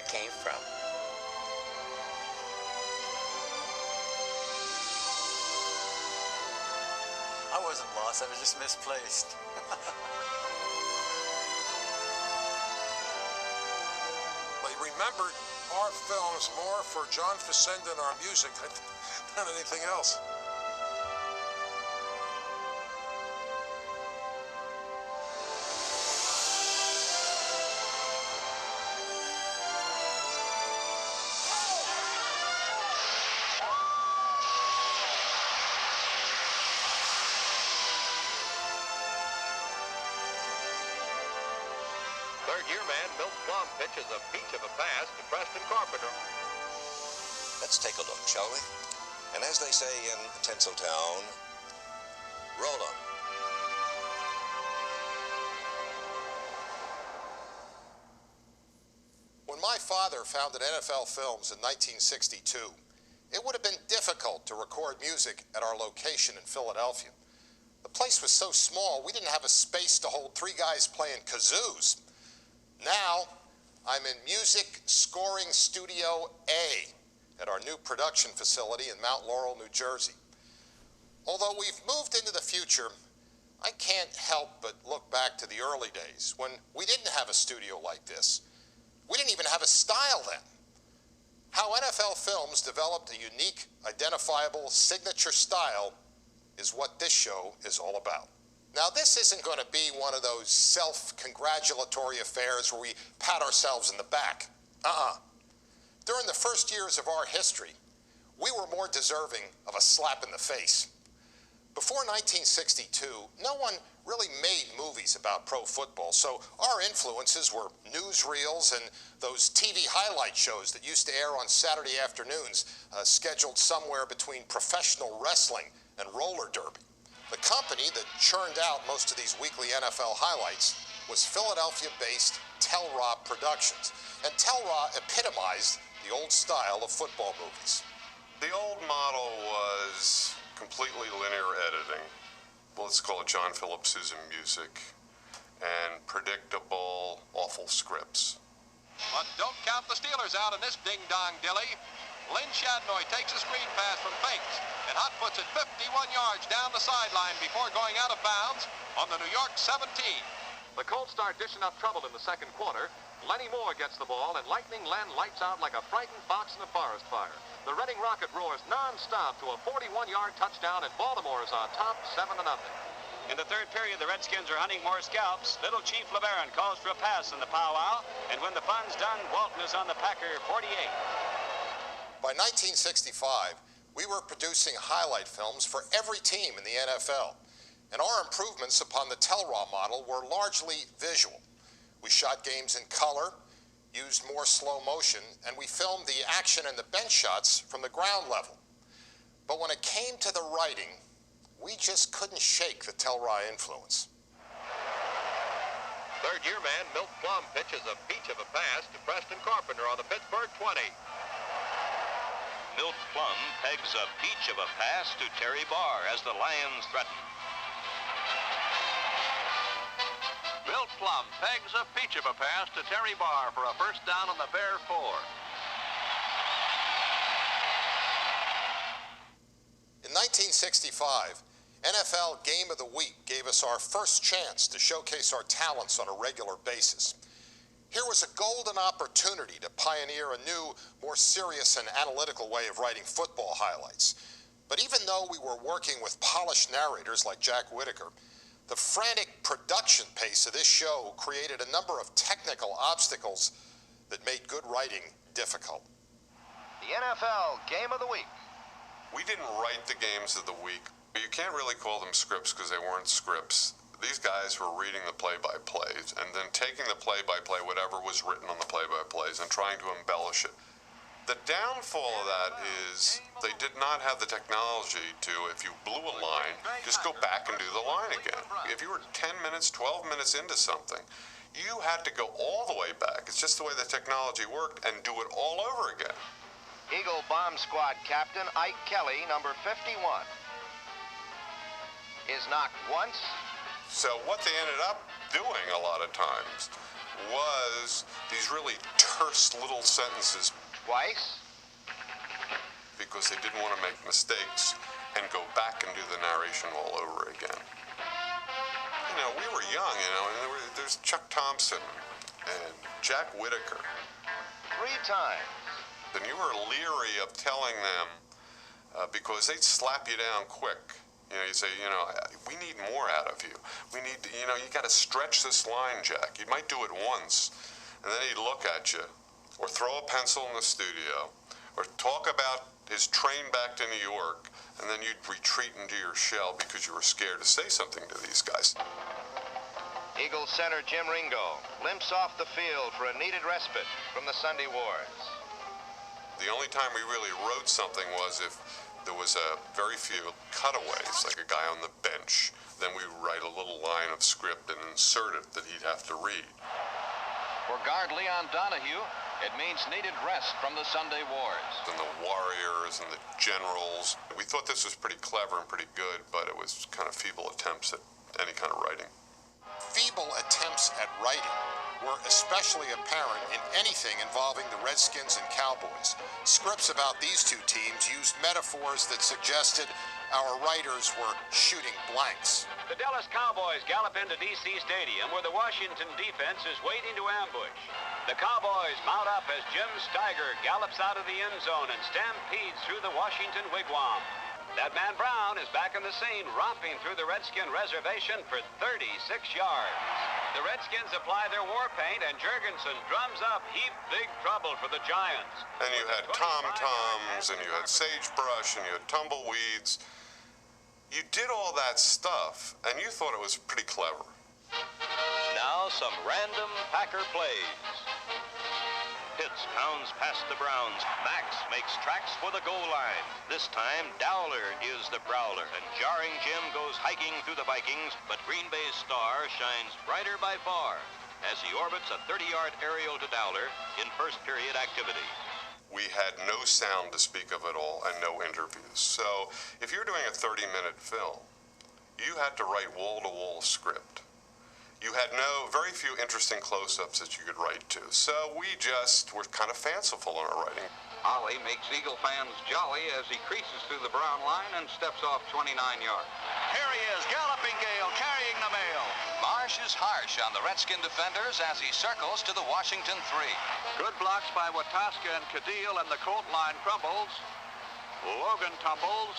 came from. I wasn't lost, I was just misplaced. They remembered our films more for John Facenda and our music than anything else. Third-year man Milt Plum pitches a peach of a pass to Preston Carpenter. Let's take a look, shall we? And as they say in Tinseltown, roll 'em. When my father founded NFL Films in 1962, it would have been difficult to record music at our location in Philadelphia. The place was so small, we didn't have a space to hold 3 guys playing kazoos. Now, I'm in Music Scoring Studio A at our new production facility in Mount Laurel, New Jersey. Although we've moved into the future, I can't help but look back to the early days when we didn't have a studio like this. We didn't even have a style then. How NFL Films developed a unique, identifiable signature style is what this show is all about. Now, this isn't going to be one of those self-congratulatory affairs where we pat ourselves in the back. During the first years of our history, we were more deserving of a slap in the face. Before 1962, no one really made movies about pro football, so our influences were newsreels and those TV highlight shows that used to air on Saturday afternoons, scheduled somewhere between professional wrestling and roller derby. The company that churned out most of these weekly NFL highlights was Philadelphia-based Telra Productions, and Telra epitomized the old style of football movies. The old model was completely linear editing. Let's call it John Philip Sousa music, and predictable, awful scripts. But don't count the Steelers out in this ding-dong dilly. Lynn Shadnoy takes a screen pass from Fakes and hot-puts it 51 yards down the sideline before going out of bounds on the New York 17. The Colts start dishing up trouble in the second quarter. Lenny Moore gets the ball, and Lightning Len lights out like a frightened fox in a forest fire. The Reading Rocket roars non-stop to a 41-yard touchdown, and Baltimore is on top 7-0. In the third period, the Redskins are hunting more scalps. Little Chief LeBaron calls for a pass in the powwow, and when the fun's done, Walton is on the Packer 48. By 1965, we were producing highlight films for every team in the NFL, and our improvements upon the Telra model were largely visual. We shot games in color, used more slow motion, and we filmed the action and the bench shots from the ground level. But when it came to the writing, we just couldn't shake the Telra influence. Third-year man Milt Plum pitches a peach of a pass to Preston Carpenter on the Pittsburgh 20. Milt Plum pegs a peach of a pass to Terry Barr as the Lions threaten. Milt Plum pegs a peach of a pass to Terry Barr for a first down on the Bear 4. In 1965, NFL Game of the Week gave us our first chance to showcase our talents on a regular basis. Here was a golden opportunity to pioneer a new, more serious and analytical way of writing football highlights. But even though we were working with polished narrators like Jack Whitaker, the frantic production pace of this show created a number of technical obstacles that made good writing difficult. The NFL Game of the Week. We didn't write the games of the week, but you can't really call them scripts because they weren't scripts. These guys were reading the play-by-plays and then taking the play-by-play, whatever was written on the play-by-plays, and trying to embellish it. The downfall of that is they did not have the technology to, if you blew a line, just go back and do the line again. If you were 10 minutes, 12 minutes into something, you had to go all the way back. It's just the way the technology worked, and do it all over again. Eagle Bomb Squad Captain Ike Kelly, number 51, is knocked once. So what they ended up doing a lot of times was these really terse little sentences. Twice? Because they didn't want to make mistakes and go back and do the narration all over again. You know, we were young, you know, and there's Chuck Thompson and Jack Whitaker. 3 times. And you were leery of telling them because they'd slap you down quick. You know, you'd say, you know, we need more out of you. We need, you know, you got to stretch this line, Jack. You might do it once, and then he'd look at you, or throw a pencil in the studio, or talk about his train back to New York, and then you'd retreat into your shell because you were scared to say something to these guys. Eagles center Jim Ringo limps off the field for a needed respite from the Sunday wars. The only time we really wrote something was if there was a very few cutaways, like a guy on the bench. Then we write a little line of script and insert it that he'd have to read. For guard Leon Donahue, it means needed rest from the Sunday wars. And the warriors and the generals. We thought this was pretty clever and pretty good, but it was kind of feeble attempts at any kind of writing. Feeble attempts at writing were especially apparent in anything involving the Redskins and Cowboys. Scripts about these two teams used metaphors that suggested our writers were shooting blanks. The Dallas Cowboys gallop into D.C. Stadium where the Washington defense is waiting to ambush. The Cowboys mount up as Jim Steiger gallops out of the end zone and stampedes through the Washington wigwam. That man Brown is back in the scene, romping through the Redskin reservation for 36 yards. The Redskins apply their war paint, and Jurgensen drums up heap big trouble for the Giants. And you had tom-toms, and you had sagebrush, and you had tumbleweeds. You did all that stuff, and you thought it was pretty clever. Now some random Packer plays. Pitts pounds past the Browns. Max makes tracks for the goal line. This time, Dowler is the prowler, and Jarring Jim goes hiking through the Vikings, but Green Bay's star shines brighter by far as he orbits a 30-yard aerial to Dowler in first period activity. We had no sound to speak of at all and no interviews. So if you're doing a 30-minute film, you had to write wall-to-wall script. You had very few interesting close-ups that you could write to. So we just were kind of fanciful in our writing. Ollie makes Eagle fans jolly as he creases through the Brown line and steps off 29 yards. Here he is, galloping Gale, carrying the mail. Marsh is harsh on the Redskin defenders as he circles to the Washington 3. Good blocks by Wataska and Cadile, and the Colt line crumbles. Logan tumbles,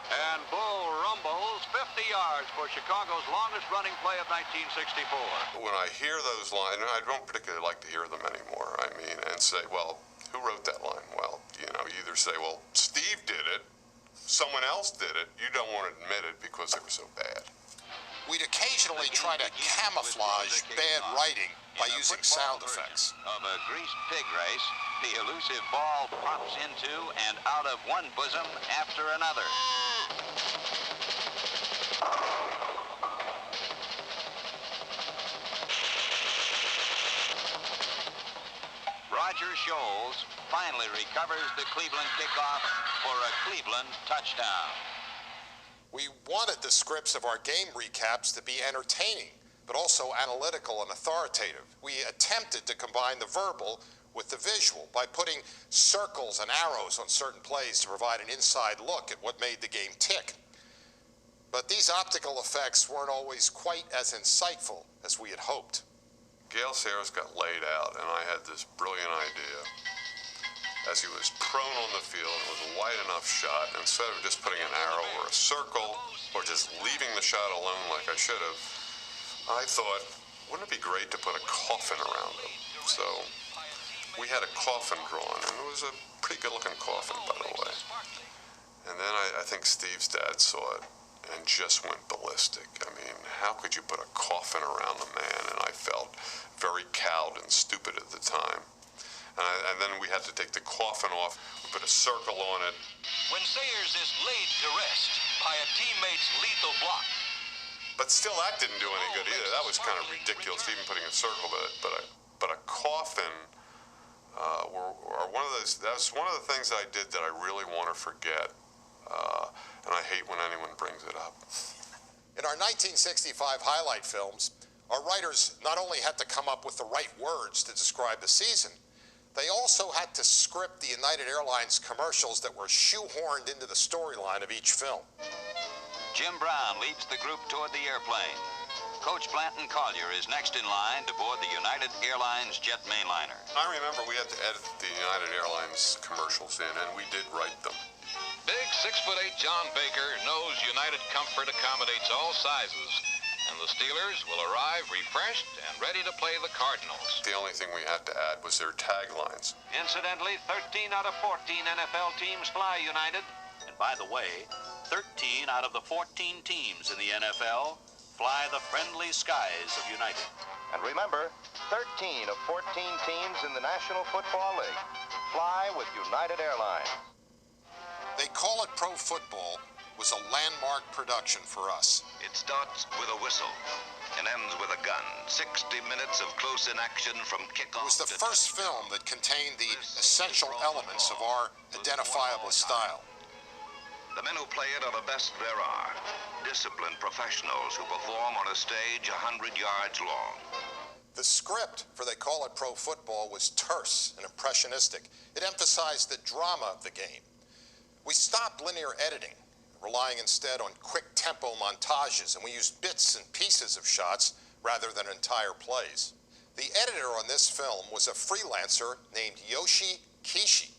and Bull rumbles 50 yards for Chicago's longest-running play of 1964. When I hear those lines, and I don't particularly like to hear them anymore, I mean, and say, well, who wrote that line? Well, you know, you either say, well, Steve did it, someone else did it. You don't want to admit it because they were so bad. We'd occasionally try to camouflage bad writing by using sound effects. Of a greased pig race, the elusive ball pops into and out of one bosom after another. Roger Scholes finally recovers the Cleveland kickoff for a Cleveland touchdown. We wanted the scripts of our game recaps to be entertaining, but also analytical and authoritative. We attempted to combine the verbal with the visual by putting circles and arrows on certain plays to provide an inside look at what made the game tick. But these optical effects weren't always quite as insightful as we had hoped. Gale Sayers got laid out, and I had this brilliant idea. As he was prone on the field, it was a wide enough shot, instead of just putting an arrow or a circle, or just leaving the shot alone like I should have, I thought, wouldn't it be great to put a coffin around him? So we had a coffin drawn, and it was a pretty good-looking coffin, by the way. And then I think Steve's dad saw it and just went ballistic. I mean, how could you put a coffin around a man? And I felt very cowed and stupid at the time. And then we had to take the coffin off. We put a circle on it. When Sayers is laid to rest by a teammate's lethal block. But still, that didn't do any good either. That was kind of ridiculous, even putting a circle with it. But a coffin that was one of the things I did that I really want to forget. And I hate when anyone brings it up. In our 1965 highlight films, Our writers not only had to come up with the right words to describe the season, they also had to script the United Airlines commercials that were shoehorned into the storyline of each film. Jim Brown leads the group toward the airplane. Coach Blanton Collier is next in line to board the United Airlines jet mainliner. I remember we had to edit the United Airlines commercials in, and we did write them. Big 6'8" John Baker knows United Comfort accommodates all sizes, and the Steelers will arrive refreshed and ready to play the Cardinals. The only thing we had to add was their taglines. Incidentally, 13 out of 14 NFL teams fly United. And by the way, 13 out of the 14 teams in the NFL fly the friendly skies of United. And remember, 13 of 14 teams in the National Football League fly with United Airlines. They Call It Pro Football was a landmark production for us. It starts with a whistle and ends with a gun. 60 minutes of close-in action from kickoff. It was the first film that contained the essential elements of our identifiable style. The men who play it are the best there are. Disciplined professionals who perform on a stage 100 yards long. The script for They Call It Pro Football was terse and impressionistic. It emphasized the drama of the game. We stopped linear editing, relying instead on quick tempo montages, and we used bits and pieces of shots rather than entire plays. The editor on this film was a freelancer named Yoshio Kishi,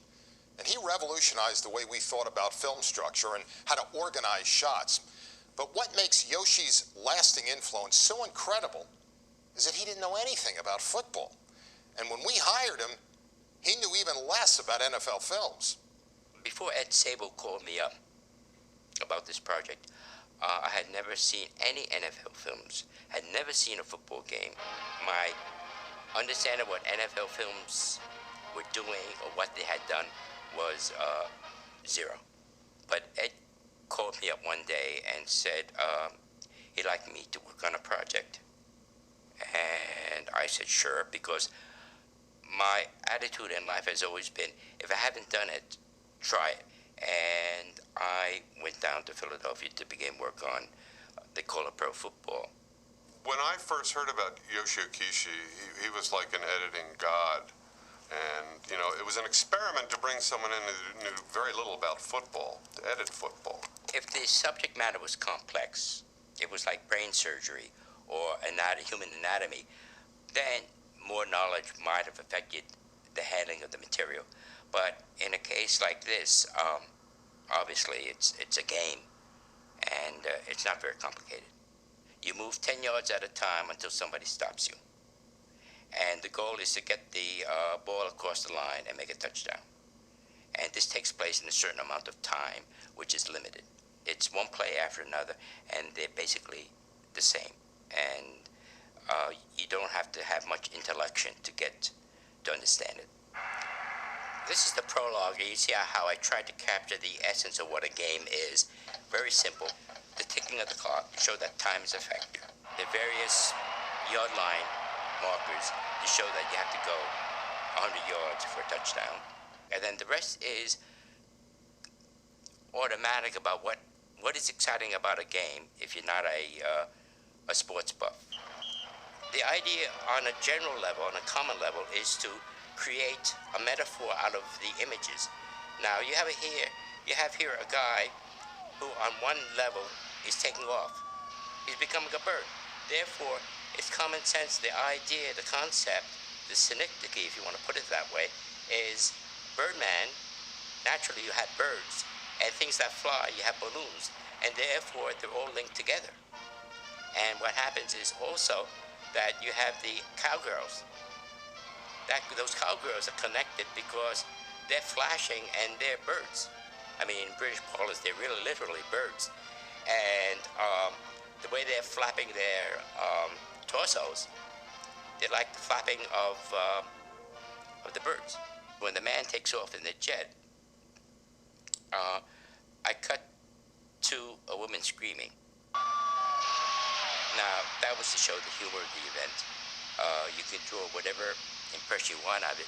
and he revolutionized the way we thought about film structure and how to organize shots. But what makes Yoshi's lasting influence so incredible is that he didn't know anything about football. And when we hired him, he knew even less about NFL films. Before Ed Sabol called me up about this project, I had never seen any NFL films, had never seen a football game. My understanding of what NFL films were doing or what they had done was zero. But Ed called me up one day and said he'd like me to work on a project. And I said, sure, because my attitude in life has always been, if I haven't done it, try it. And I went down to Philadelphia to begin work on They Call It Pro Football. When I first heard about Yoshio Kishi, he was like an editing god. And, you know, it was an experiment to bring someone in who knew very little about football, to edit football. If the subject matter was complex, it was like brain surgery or human anatomy, then more knowledge might have affected the handling of the material. But in a case like this, obviously it's a game, and it's not very complicated. You move 10 yards at a time until somebody stops you. And the goal is to get the ball across the line and make a touchdown. And this takes place in a certain amount of time, which is limited. It's one play after another, and they're basically the same. And you don't have to have much intellection to understand it. This is the prologue. You see how I tried to capture the essence of what a game is. Very simple. The ticking of the clock to show that time is a factor. The various yard line markers to show that you have to go 100 yards for a touchdown. And then the rest is automatic about what is exciting about a game if you're not a sports buff. The idea on a general level, on a common level, is to create a metaphor out of the images. Now you have here a guy who on one level is taking off. He's becoming a bird. Therefore, it's common sense, the idea, the concept, the synecdoche, if you want to put it that way, is Birdman. Naturally you have birds, and things that fly, you have balloons, and therefore they're all linked together. And what happens is also that you have the cowgirls. Those cowgirls are connected because they're flashing and they're birds. I mean, in British parlance, they're really literally birds. And the way they're flapping their torsos, they're like the flapping of the birds. When the man takes off in the jet, I cut to a woman screaming. Now, that was to show the humor of the event. You can draw whatever impression you want of it.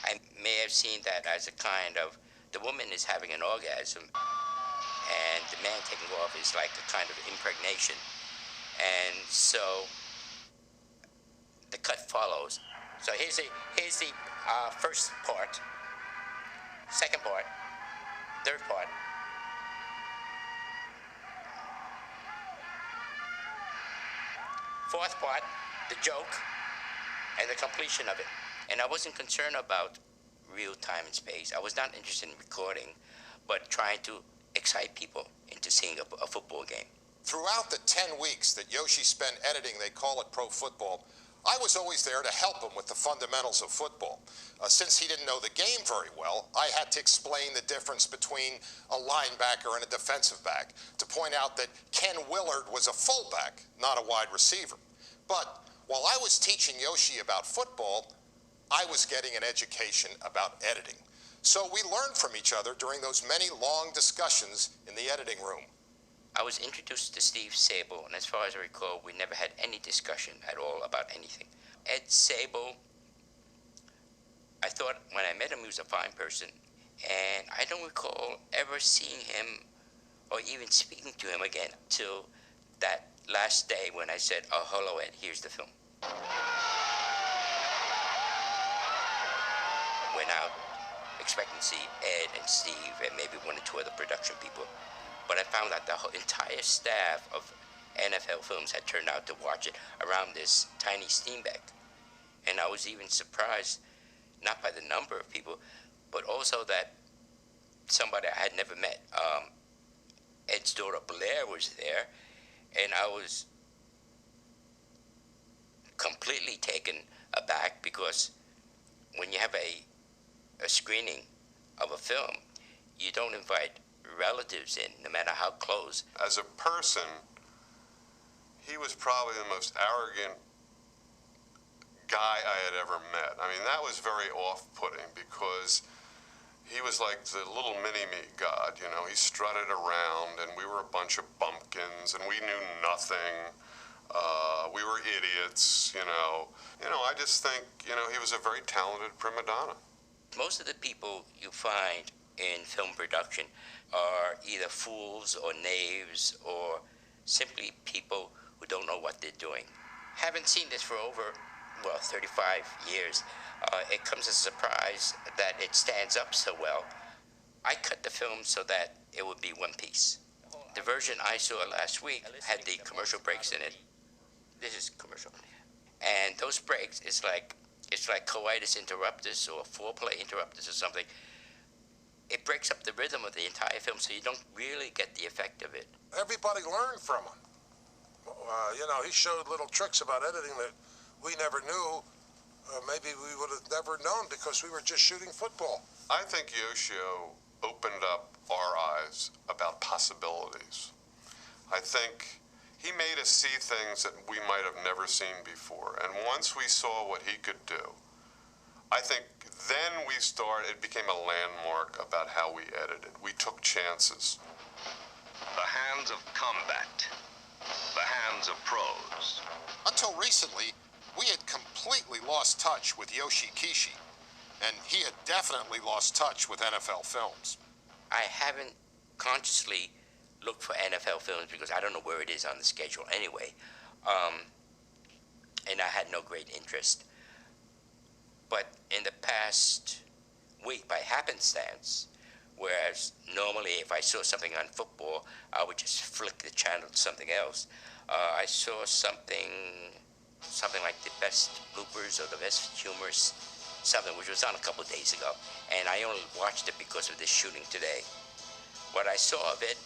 I may have seen that as a kind of, the woman is having an orgasm, and the man taking off is like a kind of impregnation. And so the cut follows. So here's the first part, second part, third part. Fourth part, the joke, and the completion of it. And I wasn't concerned about real time and space. I was not interested in recording, but trying to excite people into seeing a football game. Throughout the 10 weeks that Yoshi spent editing They Call It Pro Football, I was always there to help him with the fundamentals of football. Since he didn't know the game very well, I had to explain the difference between a linebacker and a defensive back, to point out that Ken Willard was a fullback, not a wide receiver. But while I was teaching Yoshi about football, I was getting an education about editing. So we learned from each other during those many long discussions in the editing room. I was introduced to Steve Sabol, and as far as I recall, we never had any discussion at all about anything. Ed Sabol, I thought when I met him he was a fine person, and I don't recall ever seeing him or even speaking to him again till that last day when I said, "Oh, hello, Ed, here's the film." Went out expecting to see Ed and Steve and maybe one or two other production people. But I found out the whole entire staff of NFL Films had turned out to watch it around this tiny Steenbeck. And I was even surprised, not by the number of people, but also that somebody I had never met, Ed's daughter Blair, was there, and I was completely taken aback because when you have a screening of a film, you don't invite relatives in, no matter how close. As a person, he was probably the most arrogant guy I had ever met. I mean, that was very off-putting because he was like the little mini-me god, you know. He strutted around, and we were a bunch of bumpkins, and we knew nothing. We were idiots, you know. I just think, he was a very talented prima donna. Most of the people you find in film production are either fools or knaves or simply people who don't know what they're doing. Having seen this for over, 35 years, it comes as a surprise that it stands up so well. I cut the film so that it would be one piece. The version I saw last week had the commercial breaks in it. This is commercial. And those breaks, it's like coitus interruptus or foreplay interruptus or something. It breaks up the rhythm of the entire film, so you don't really get the effect of it. Everybody learned from him. He showed little tricks about editing that we never knew. Maybe we would have never known because we were just shooting football. I think Yoshio opened up our eyes about possibilities. I think he made us see things that we might have never seen before. And once we saw what he could do, I think then it became a landmark about how we edited. We took chances. The hands of combat. The hands of pros. Until recently, we had completely lost touch with Yoshio Kishi, and he had definitely lost touch with NFL Films. I haven't consciously looked for NFL Films because I don't know where it is on the schedule anyway, and I had no great interest. But in the past week, by happenstance, whereas normally if I saw something on football, I would just flick the channel to something else. I saw something like the best bloopers or the best humorous something, which was on a couple of days ago, and I only watched it because of this shooting today. What I saw of it,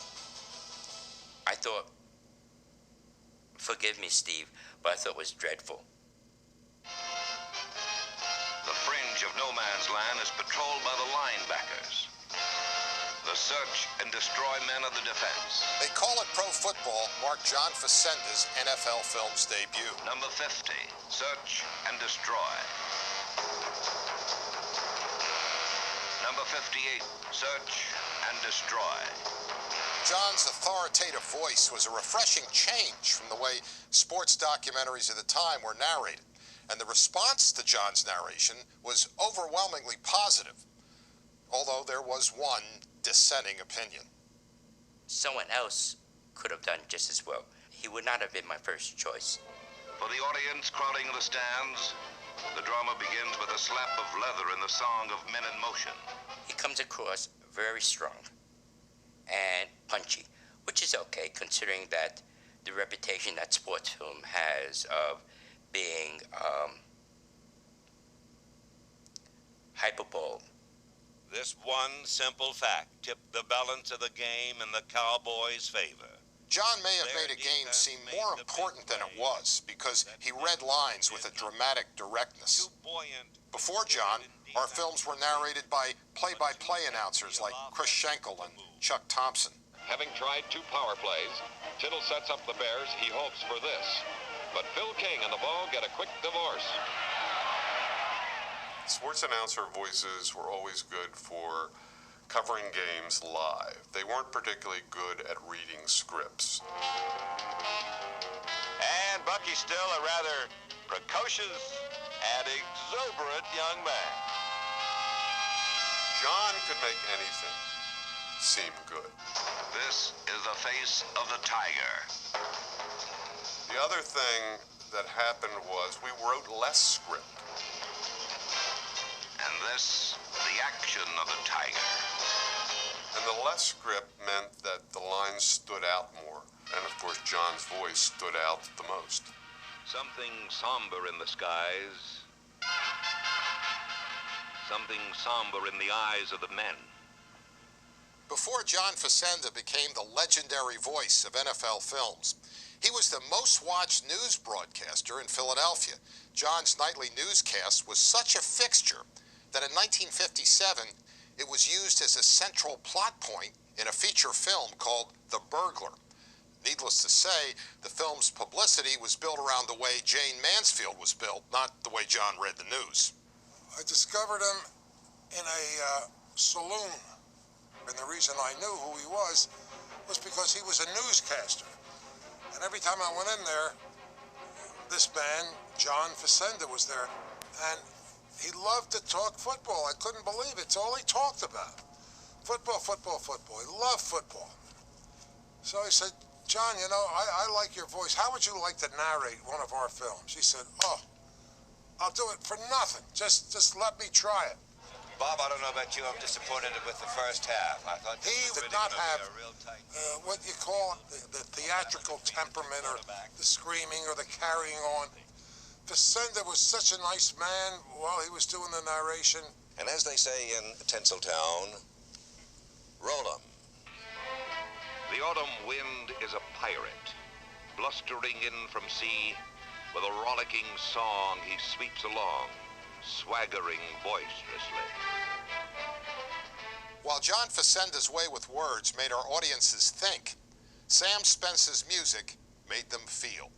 I thought, forgive me, Steve, but I thought it was dreadful. The fringe of no man's land is patrolled by the linebackers. The search and destroy men of the defense. They Call It Pro Football marked John Facenda's NFL Films debut. Number 50, search and destroy. Number 58, search and destroy. John's authoritative voice was a refreshing change from the way sports documentaries of the time were narrated, and the response to John's narration was overwhelmingly positive, although there was one dissenting opinion. Someone else could have done just as well. He would not have been my first choice. For the audience crowding the stands, the drama begins with a slap of leather in the song of Men in Motion. He comes across very strong and punchy, which is okay considering that the reputation that sports film has of being hyperbole. This one simple fact tipped the balance of the game in the Cowboys' favor. John may have made a game seem more important than it was because he read lines with a dramatic directness. Before John, our films were narrated by play-by-play announcers like Chris Schenkel and Chuck Thompson. Having tried 2 power plays, Tittle sets up the Bears. He hopes for this. But Phil King and the Ball get a quick divorce. Sports announcer voices were always good for covering games live. They weren't particularly good at reading scripts. And Bucky's still a rather precocious and exuberant young man. John could make anything seem good. This is the face of the tiger. The other thing that happened was we wrote less script. And this, the action of the tiger. And the less script meant that the lines stood out more. And of course, John's voice stood out the most. Something somber in the skies. Something somber in the eyes of the men. Before John Facenda became the legendary voice of NFL films, he was the most watched news broadcaster in Philadelphia. John's nightly newscast was such a fixture that in 1957, it was used as a central plot point in a feature film called The Burglar. Needless to say, the film's publicity was built around the way Jane Mansfield was built, not the way John read the news. I discovered him in a saloon. And the reason I knew who he was because he was a newscaster. And every time I went in there, this man, John Facenda, was there. And he loved to talk football. I couldn't believe it. It's all he talked about. Football, football, football. He loved football. So I said, John, you know, I like your voice. How would you like to narrate one of our films? He said, oh, I'll do it for nothing. Just let me try it. Bob, I don't know about you. I'm disappointed with the first half. I thought he did not have what you call the theatrical temperament or the screaming or the carrying on. Facenda was such a nice man while he was doing the narration. And as they say in Tinseltown, roll 'em. The autumn wind is a pirate, blustering in from sea. With a rollicking song, he sweeps along, swaggering boisterously. While John Facenda's way with words made our audiences think, Sam Spence's music made them feel.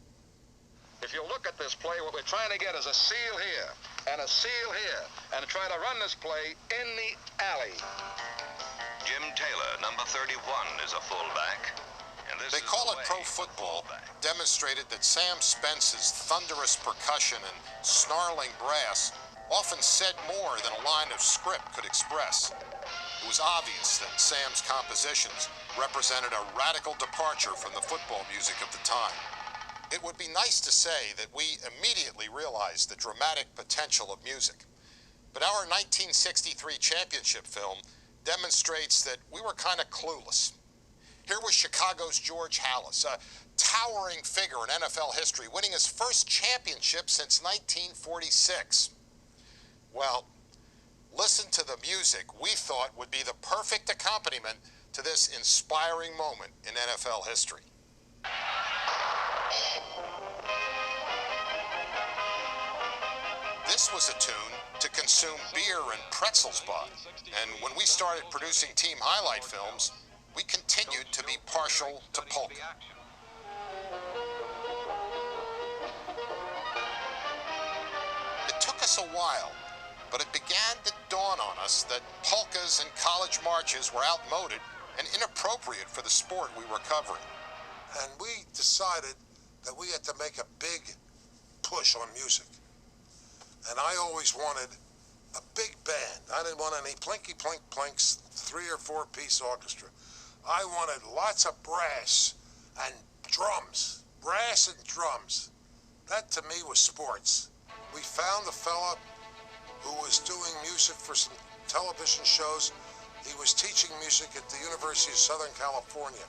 If you look at this play, what we're trying to get is a seal here and a seal here and try to run this play in the alley. Jim Taylor, number 31, is a fullback. And this They call it pro football, demonstrated that Sam Spence's thunderous percussion and snarling brass often said more than a line of script could express. It was obvious that Sam's compositions represented a radical departure from the football music of the time. It would be nice to say that we immediately realized the dramatic potential of music. But our 1963 championship film demonstrates that we were kind of clueless. Here was Chicago's George Halas, a towering figure in NFL history, winning his first championship since 1946. Well, listen to the music we thought would be the perfect accompaniment to this inspiring moment in NFL history. This was a tune to consume beer and pretzels by, and when we started producing team highlight films, we continued to be partial to polka. It took us a while, but it began to dawn on us that polkas and college marches were outmoded and inappropriate for the sport we were covering. And we decided that we had to make a big push on music. And I always wanted a big band. I didn't want any plinky plink plinks, 3 or 4 piece orchestra. I wanted lots of brass and drums. Brass and drums. That to me was sports. We found a fella who was doing music for some television shows. He was teaching music at the University of Southern California.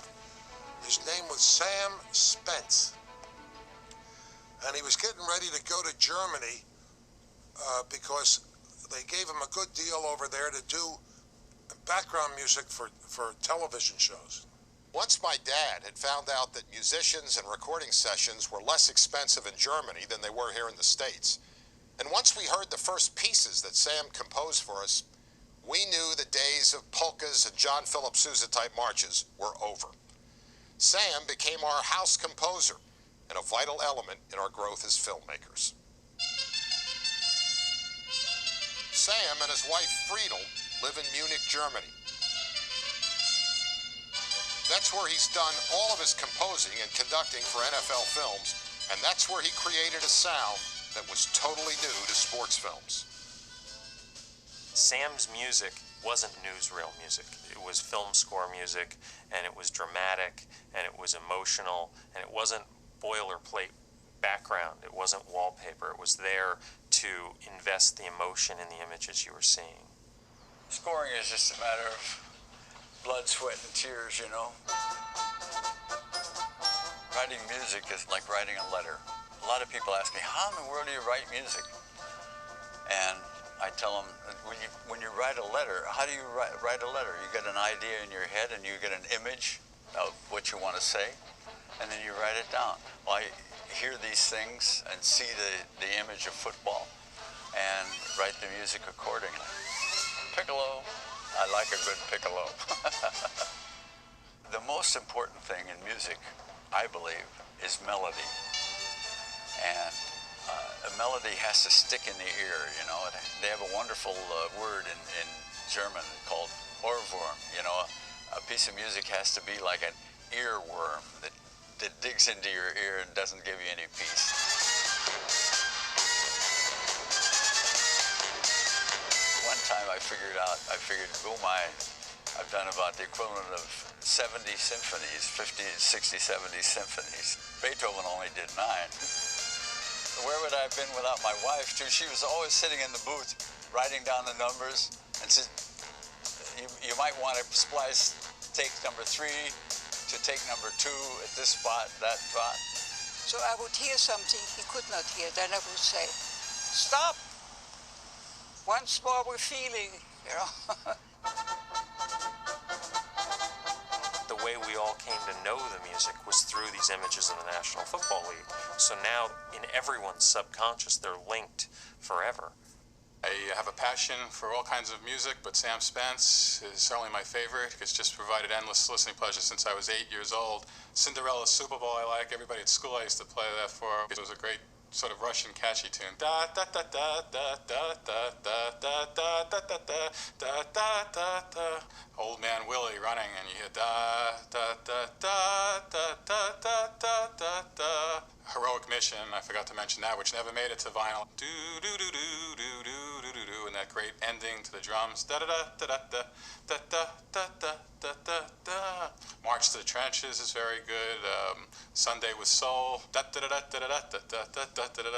His name was Sam Spence. And he was getting ready to go to Germany because they gave him a good deal over there to do background music for television shows. Once my dad had found out that musicians and recording sessions were less expensive in Germany than they were here in the States, and once we heard the first pieces that Sam composed for us, we knew the days of polkas and John Philip Sousa type marches were over. Sam became our house composer and a vital element in our growth as filmmakers. Sam and his wife Friedel live in Munich, Germany. That's where he's done all of his composing and conducting for NFL films, and that's where he created a sound that was totally new to sports films. Sam's music wasn't newsreel music. It was film score music, and it was dramatic, and it was emotional, and it wasn't boilerplate background. It wasn't wallpaper. It was there to invest the emotion in the images you were seeing. Scoring is just a matter of blood, sweat, and tears, you know. Writing music is like writing a letter. A lot of people ask me, how in the world do you write music? And I tell them, when you write a letter, how do you write a letter? You get an idea in your head and you get an image of what you want to say, and then you write it down. Well, I hear these things and see the image of football and write the music accordingly. Piccolo, I like a good piccolo. The most important thing in music, I believe, is melody. And a melody has to stick in the ear, you know. They have a wonderful word in German called Ohrwurm, you know. A piece of music has to be like an earworm that digs into your ear and doesn't give you any peace. One time I figured, oh my, I've done about the equivalent of 70 symphonies, 50, 60, 70 symphonies. Beethoven only did 9. Where would I have been without my wife, too? She was always sitting in the booth, writing down the numbers, and said, you might want to splice take number 3 to take number 2 at this spot, that spot. So I would hear something he could not hear, then I would say, stop! Once more we're feeling, you know. The way we all came to know the music was through these images in the National Football League. So now, in everyone's subconscious, they're linked forever. I have a passion for all kinds of music, but Sam Spence is certainly my favorite. It's just provided endless listening pleasure since I was 8 years old. Cinderella's Super Bowl I like. Everybody at school I used to play that for. It was a great sort of Russian catchy tune. Da da da da da da da da da da da da da da da da. Old Man Willie running, and you hear da da da da da da da da da da. Heroic Mission, I forgot to mention that, which never made it to vinyl. Do do do do do do do do do, and that great ending to the drums. Da da da da da da da da da da da da. March to the Trenches is very good. Sunday with Soul. Da da da da da da da da da da da da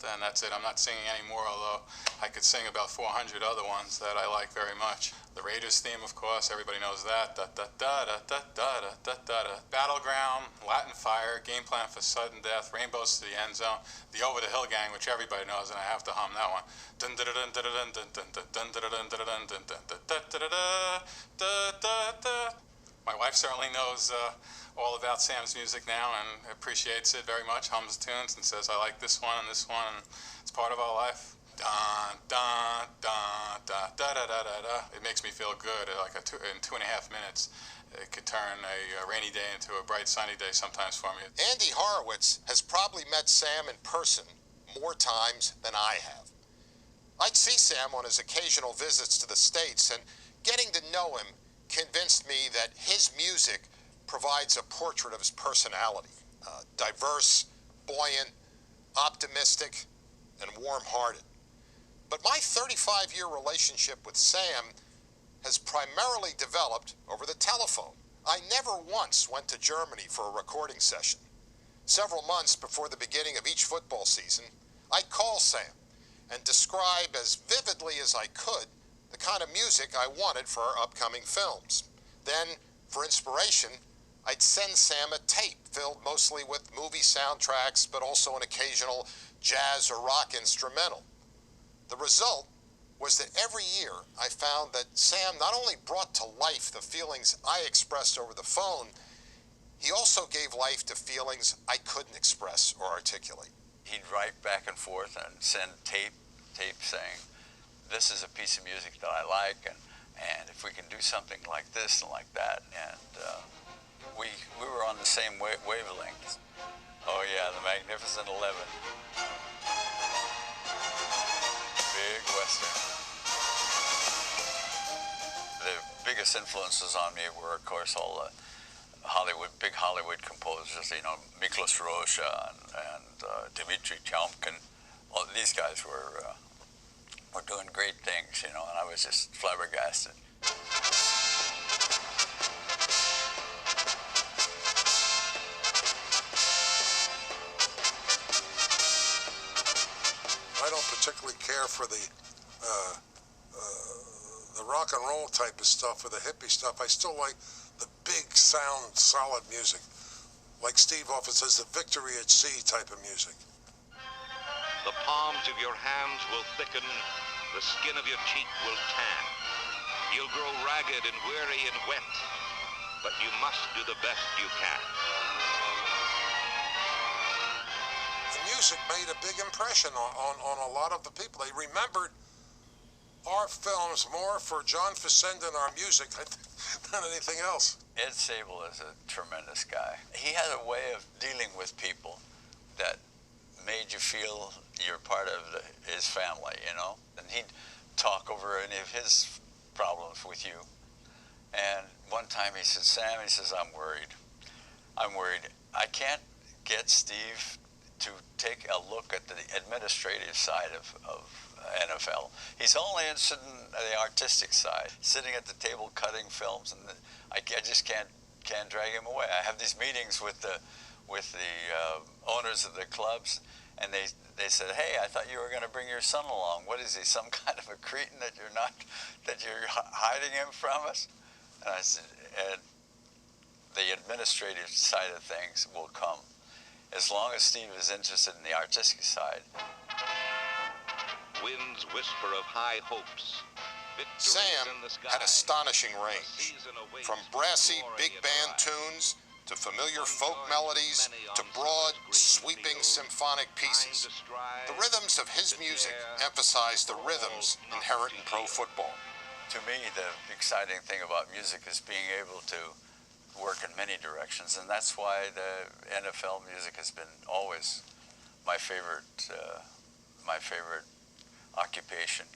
da. And that's it. I'm not singing anymore, although I could sing about 400 other ones that I like very much. The Raiders theme, of course, everybody knows that. Da da da da da da da da da. Battleground, Latin Fire, Game Plan for Sudden Death, Rainbows to the End Zone, the Over the Hill Gang, which everybody knows, and I have to hum that one. Dun dun dun dun dun dun dun dun dun dun dun dun dun dun. My wife certainly knows all about Sam's music now and appreciates it very much, hums the tunes and says, I like this one and this one, and it's part of our life. Dun, dun, dun, dun, da, da, da, da, da. It makes me feel good. Like in 2.5 minutes, it could turn a rainy day into a bright sunny day sometimes for me. Andy Horowitz has probably met Sam in person more times than I have. I'd see Sam on his occasional visits to the States, and getting to know him convinced me that his music provides a portrait of his personality. Diverse, buoyant, optimistic, and warm-hearted. But my 35-year relationship with Sam has primarily developed over the telephone. I never once went to Germany for a recording session. Several months before the beginning of each football season, I'd call Sam and describe as vividly as I could the kind of music I wanted for our upcoming films. Then, for inspiration, I'd send Sam a tape filled mostly with movie soundtracks, but also an occasional jazz or rock instrumental. The result was that every year I found that Sam not only brought to life the feelings I expressed over the phone, he also gave life to feelings I couldn't express or articulate. He'd write back and forth and send tape saying, this is a piece of music that I like, and if we can do something like this and like that, and we were on the same wavelength. Oh yeah, the Magnificent 11. Big Western. The biggest influences on me were, of course, all the big Hollywood composers, you know, Miklos Rozsa and Dmitri Tiomkin. All these guys were doing great things, you know, and I was just flabbergasted. I don't particularly care for the rock and roll type of stuff or the hippie stuff. I still like the big sound, solid music. Like Steve often says, the Victory at Sea type of music. The palms of your hands will thicken, the skin of your cheek will tan. You'll grow ragged and weary and wet, but you must do the best you can. The music made a big impression on a lot of the people. They remembered our films more for John Facenda and our music than anything else. Ed Sabol is a tremendous guy. He had a way of dealing with people that made you feel you're part of his family, you know? And he'd talk over any of his problems with you. And one time he said, Sam, he says, I'm worried. I can't get Steve to take a look at the administrative side of NFL. He's only interested in the artistic side, sitting at the table cutting films, and I just can't drag him away. I have these meetings with the owners of the clubs, and they said, hey, I thought you were going to bring your son along. What is he, some kind of a cretin that you're hiding him from us? And I said, Ed, the administrative side of things will come. As long as Steve is interested in the artistic side. Winds whisper of high hopes. Sam had astonishing range. From brassy big band tunes to familiar folk melodies to broad, sweeping symphonic pieces. The rhythms of his music emphasize the rhythms inherent in pro football. To me, the exciting thing about music is being able to work in many directions, and that's why the NFL music has been always my favorite occupation.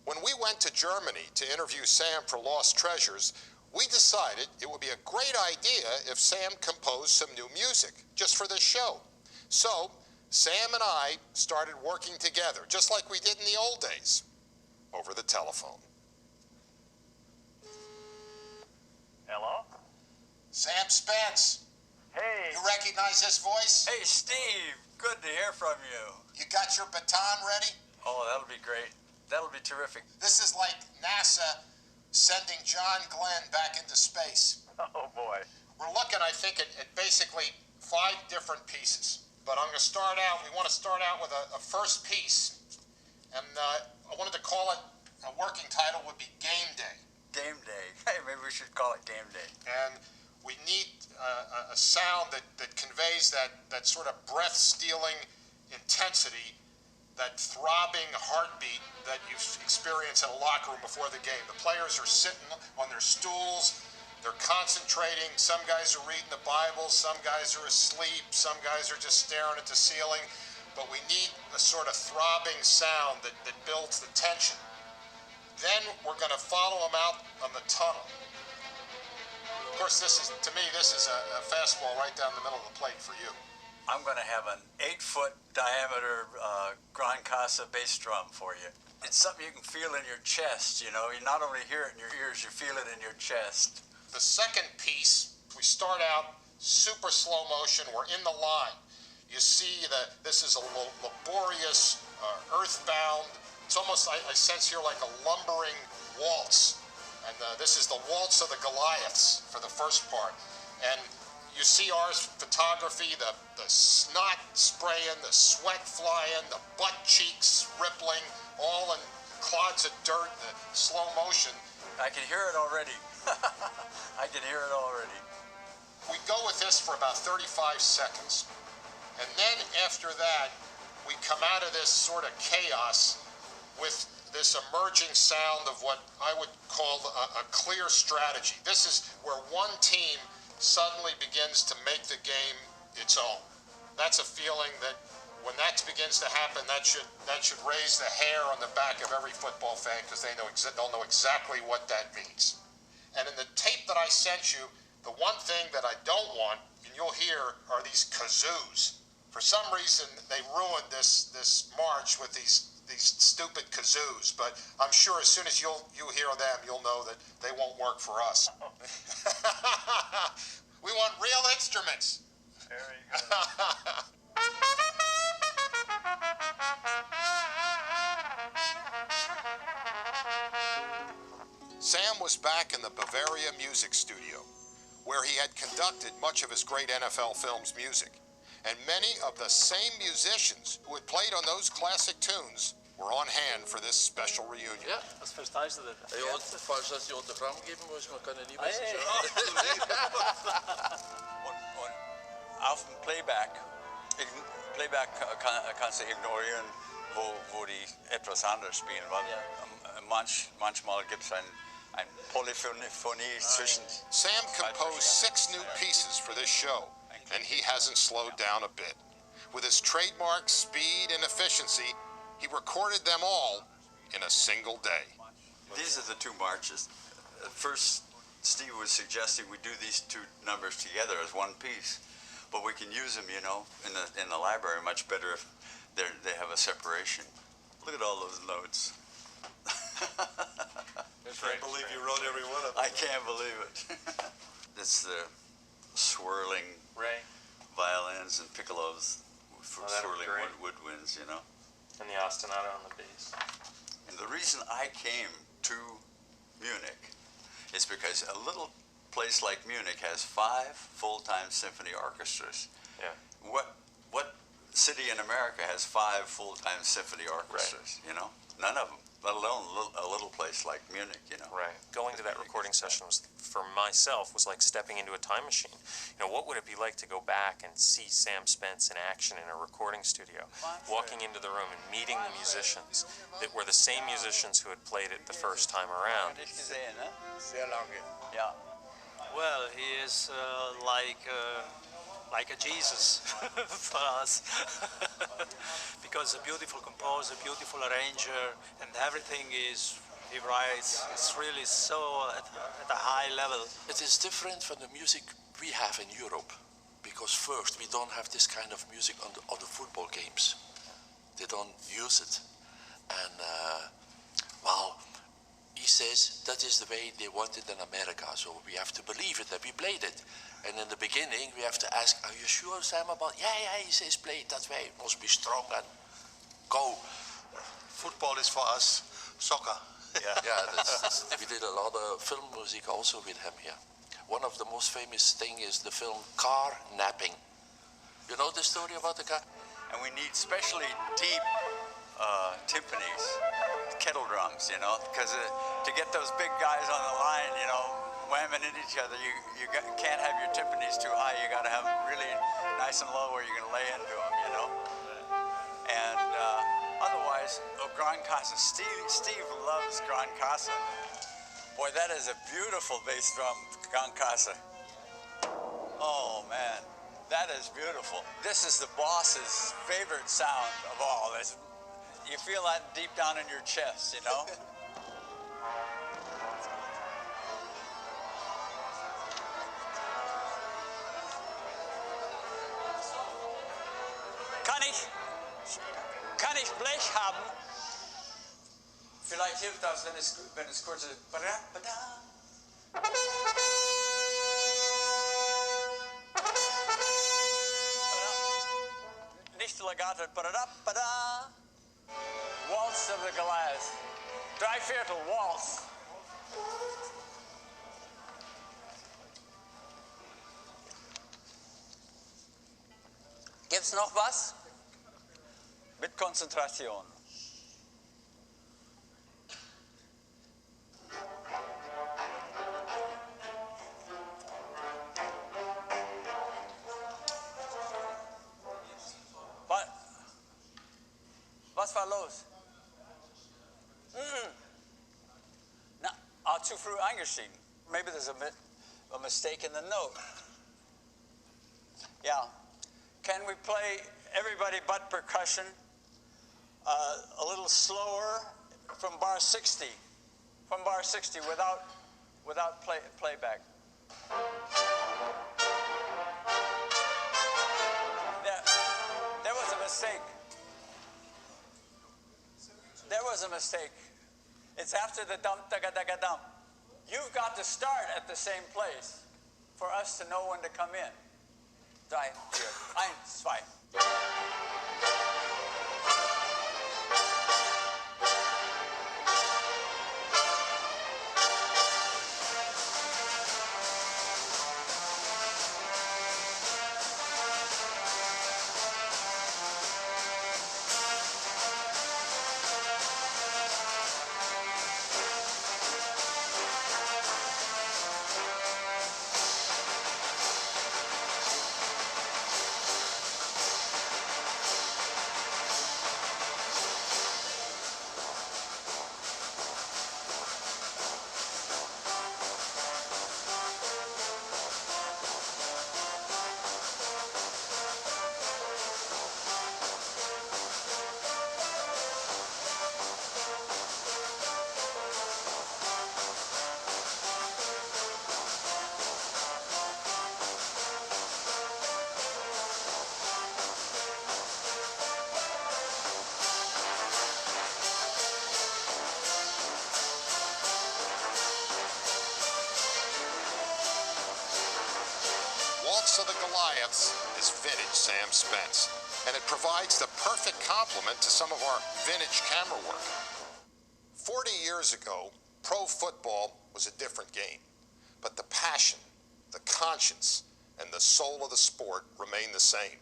When we went to Germany to interview Sam for Lost Treasures, we decided it would be a great idea if Sam composed some new music just for this show. So Sam and I started working together, just like we did in the old days, over the telephone. Hello? Sam Spence. Hey. You recognize this voice? Hey, Steve. Good to hear from you. You got your baton ready? Oh, that'll be great. That'll be terrific. This is like NASA sending John Glenn back into space. Oh, boy. We're looking, I think, at basically 5 different pieces. But I'm going to start out, we want to start out with a first piece. And I wanted to call it, a working title would be Game Day. Game Day. Hey, maybe we should call it Game Day. And we need a sound that conveys that sort of breath-stealing intensity, that throbbing heartbeat that you experience in a locker room before the game. The players are sitting on their stools, they're concentrating. Some guys are reading the Bible, some guys are asleep, some guys are just staring at the ceiling. But we need a sort of throbbing sound that builds the tension. Then we're going to follow them out on the tunnel. Of course, to me, this is a fastball right down the middle of the plate for you. I'm going to have an 8-foot diameter Gran Casa bass drum for you. It's something you can feel in your chest, you know. You not only hear it in your ears, you feel it in your chest. The second piece, we start out super slow motion. We're in the line. You see that this is a laborious, earthbound. It's almost, I sense here, like a lumbering waltz. And this is the waltz of the Goliaths for the first part. And you see our photography, the snot spraying, the sweat flying, the butt cheeks rippling, all in clods of dirt, the slow motion. I can hear it already. I can hear it already. We go with this for about 35 seconds. And then after that, we come out of this sort of chaos with this emerging sound of what I would call a clear strategy. This is where one team suddenly begins to make the game its own. That's a feeling that when that begins to happen, that should raise the hair on the back of every football fan, because they'll know exactly what that means. And in the tape that I sent you, the one thing that I don't want, and you'll hear, are these kazoos. For some reason, they ruined this march with these stupid kazoos, but I'm sure as soon as you hear them, you'll know that they won't work for us. We want real instruments. Very good. Sam was back in the Bavaria Music Studio, where he had conducted much of his great NFL films music. And many of the same musicians who had played on those classic tunes were on hand for this special reunion. Ja, das verstehst du denn? Ja, falls das die Autogramm geben muss, man kann ja nie was Und auf dem Playback kannst du ignorieren, wo die etwas anders spielen, weil manchmal gibt es ein Polyphonie zwischen. Sam composed 6 new pieces for this show, and he hasn't slowed down a bit. With his trademark speed and efficiency, he recorded them all in a single day. These are the 2 marches. First, Steve was suggesting we do these 2 numbers together as one piece, but we can use them, you know, in the library much better if they have a separation. Look at all those notes. I can't believe you wrote every one of them. I can't believe it. It's the swirling violins and piccolos for swirling woodwinds, you know. And the ostinato on the bass. And the reason I came to Munich is because a little place like Munich has 5 full-time symphony orchestras. Yeah. What city in America has 5 full-time symphony orchestras, you know? None of them, let alone a little place like Munich, you know? Right. Going to that recording session was, for myself, was like stepping into a time machine. You know, what would it be like to go back and see Sam Spence in action in a recording studio, walking into the room and meeting the musicians that were the same musicians who had played it the first time around? Yeah. Well, he is like a Jesus for us, because a beautiful composer, beautiful arranger, and everything he writes is really so at a high level. It is different from the music we have in Europe, because first, we don't have this kind of music on the football games. They don't use it. And, well, he says that is the way they want it in America, so we have to believe it, that we played it. And in the beginning, we have to ask, are you sure, Sam, about, yeah, he says play it that way. It must be strong and go. Football is for us soccer. Yeah, we did a lot of film music also with him here. One of the most famous thing is the film Car Napping. You know the story about the car? And we need specially deep timpanis, kettle drums, you know, because to get those big guys on the line, you know, whamming into each other, you can't have your timpanis too high. You got to have them really nice and low where you can lay into them, you know. And otherwise, Gran Casa. Steve loves Gran Casa. Boy, that is a beautiful bass drum, Gran Casa. Oh man, that is beautiful. This is the boss's favorite sound of all. You feel that deep down in your chest, you know. Kann ich Blech haben? Vielleicht hilft das, wenn es kurz ist. East Legato, ba-da-da-ba-da. Waltz of the Goliath. Drei Viertel, Waltz. Gibt's noch was? Mit Konzentration. Was war los? Na, zu früh eingestiegen. Maybe there's a mistake in the note. Yeah. Can we play everybody but percussion a little slower from bar 60? From bar 60 without playback. There was a mistake. There was a mistake. It's after the dump, daga-daga-dump. You've got to start at the same place for us to know when to come in. 3, 4, 1, 2. Waltz of the Goliaths is vintage Sam Spence, and it provides the perfect complement to some of our vintage camera work. 40 years ago, pro football was a different game, but the passion, the conscience, and the soul of the sport remain the same.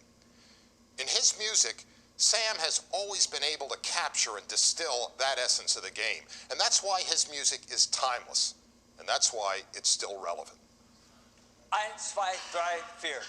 In his music, Sam has always been able to capture and distill that essence of the game, and that's why his music is timeless, and that's why it's still relevant. 1, 2, 3, 4.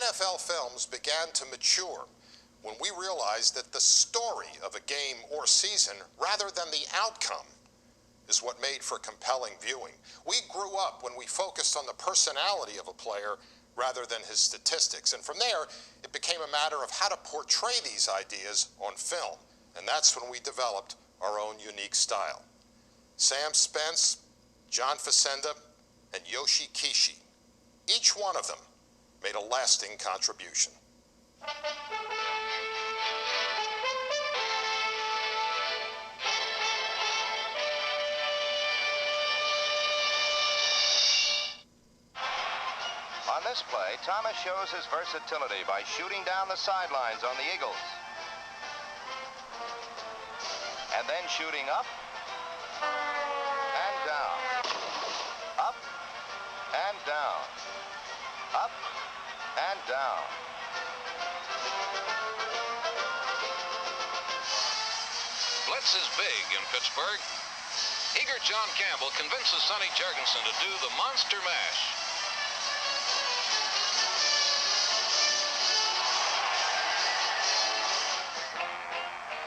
NFL films began to mature when we realized that the story of a game or season, rather than the outcome, is what made for compelling viewing. We grew up when we focused on the personality of a player rather than his statistics. And from there, it became a matter of how to portray these ideas on film. And that's when we developed our own unique style. Sam Spence, John Facenda, and Yoshio Kishi, each one of them made a lasting contribution. this play, Thomas shows his versatility by shooting down the sidelines on the Eagles. And then shooting up and down. Up and down. Up and down. Blitz is big in Pittsburgh. Eager John Campbell convinces Sonny Jurgensen to do the monster mash.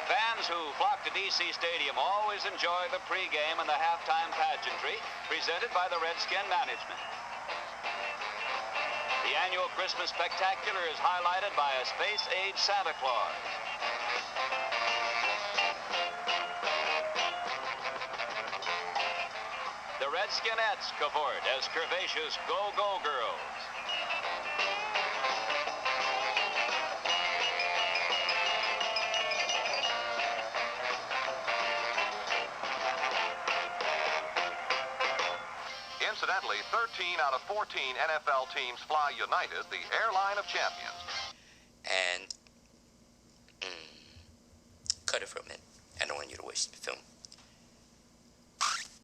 Fans who flock to D.C. Stadium always enjoy the pregame and the halftime pageantry presented by the Redskin management. The annual Christmas Spectacular is highlighted by a space-age Santa Claus. The Redskinettes cavort as curvaceous go-go girls. Incidentally, 13 out of 14 NFL teams fly United, the airline of champions. And cut it for a minute. I don't want you to waste the film.